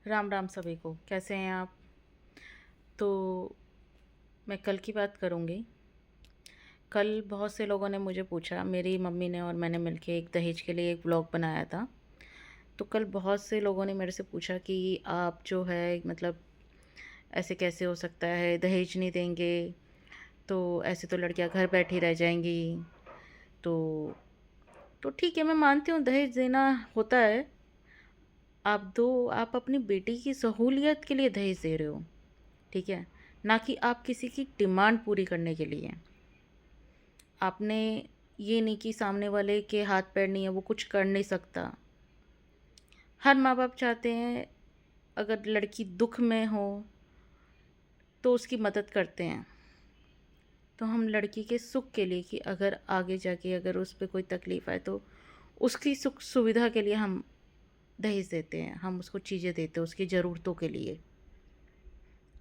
राम राम सभी को। कैसे हैं आप? तो मैं कल की बात करूँगी। कल बहुत से लोगों ने मुझे पूछा, मेरी मम्मी ने और मैंने मिलके एक दहेज के लिए एक व्लॉग बनाया था। तो कल बहुत से लोगों ने मेरे से पूछा कि आप जो है मतलब ऐसे कैसे हो सकता है, दहेज नहीं देंगे तो ऐसे तो लड़कियां घर बैठी रह जाएंगी। तो तो ठीक है, मैं मानती हूँ दहेज देना होता है। आप अपनी बेटी की सहूलियत के लिए दहेज दे रहे हो, ठीक है, ना कि आप किसी की डिमांड पूरी करने के लिए। आपने ये नहीं कि सामने वाले के हाथ पैर नहीं है, वो कुछ कर नहीं सकता। हर माँ बाप चाहते हैं अगर लड़की दुख में हो तो उसकी मदद करते हैं। तो हम लड़की के सुख के लिए, कि अगर आगे जाके अगर उस पर कोई तकलीफ़ आए तो उसकी सुख सुविधा के लिए हम दहेज देते हैं, हम उसको चीज़ें देते हैं उसकी ज़रूरतों के लिए,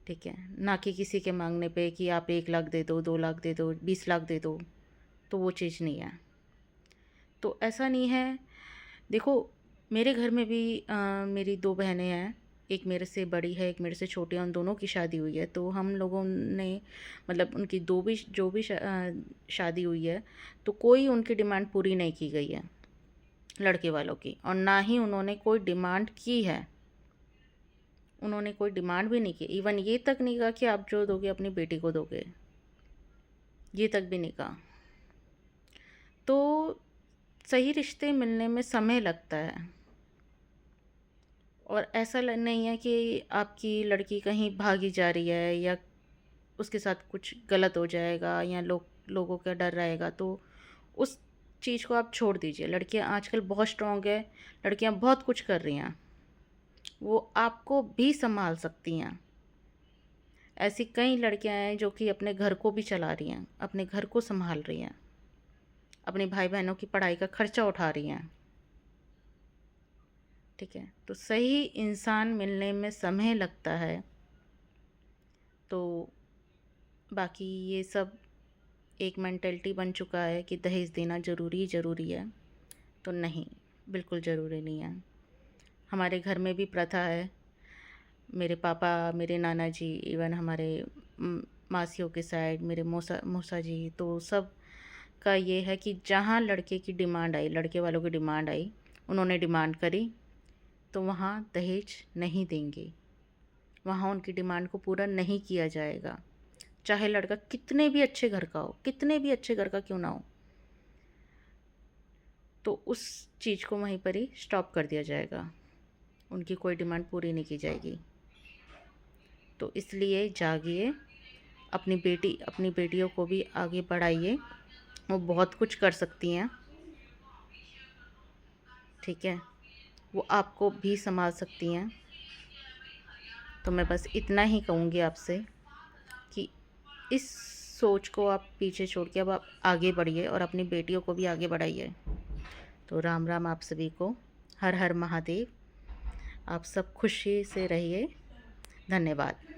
ठीक है, ना कि किसी के मांगने पे कि आप 1 लाख दे दो, 2 लाख दे दो, 20 लाख दे दो। तो वो चीज़ नहीं है। तो ऐसा नहीं है। देखो, मेरे घर में भी मेरी 2 बहनें हैं। एक मेरे से बड़ी है, एक मेरे से छोटी है, उन दोनों की शादी हुई है। तो हम लोगों ने मतलब उनकी जो भी शादी हुई है, तो कोई उनकी डिमांड पूरी नहीं की गई है लड़के वालों की, और ना ही उन्होंने कोई डिमांड की है। उन्होंने कोई डिमांड भी नहीं की। इवन ये तक नहीं कहा कि आप जो दोगे अपनी बेटी को दोगे, ये तक भी नहीं कहा। तो सही रिश्ते मिलने में समय लगता है, और ऐसा नहीं है कि आपकी लड़की कहीं भागी जा रही है या उसके साथ कुछ गलत हो जाएगा या लोगों का डर रहेगा, तो उस चीज़ को आप छोड़ दीजिए। लड़कियां आजकल बहुत स्ट्रांग है, लड़कियां बहुत कुछ कर रही हैं, वो आपको भी संभाल सकती हैं। ऐसी कई लड़कियां हैं जो कि अपने घर को भी चला रही हैं, अपने घर को संभाल रही हैं, अपने भाई बहनों की पढ़ाई का खर्चा उठा रही हैं, ठीक है। तो सही इंसान मिलने में समय लगता है। तो बाकी ये सब एक मेंटेलिटी बन चुका है कि दहेज देना ज़रूरी है। तो नहीं, बिल्कुल ज़रूरी नहीं है। हमारे घर में भी प्रथा है। मेरे पापा, मेरे नाना जी, इवन हमारे मासियों के साइड मेरे मौसा मौसा जी, तो सब का ये है कि जहाँ लड़के की डिमांड आई, लड़के वालों की डिमांड आई, उन्होंने डिमांड करी, तो वहाँ दहेज नहीं देंगे। वहाँ उनकी डिमांड को पूरा नहीं किया जाएगा, चाहे लड़का कितने भी अच्छे घर का हो, कितने भी अच्छे घर का क्यों ना हो। तो उस चीज़ को वहीं पर ही स्टॉप कर दिया जाएगा, उनकी कोई डिमांड पूरी नहीं की जाएगी। तो इसलिए जागिए, अपनी बेटियों को भी आगे बढ़ाइए। वो बहुत कुछ कर सकती हैं, ठीक है, वो आपको भी संभाल सकती हैं। तो मैं बस इतना ही कहूँगी आपसे कि इस सोच को आप पीछे छोड़ के अब आप आगे बढ़िए और अपनी बेटियों को भी आगे बढ़ाइए। तो राम राम आप सभी को। हर हर महादेव। आप सब खुशी से रहिए। धन्यवाद।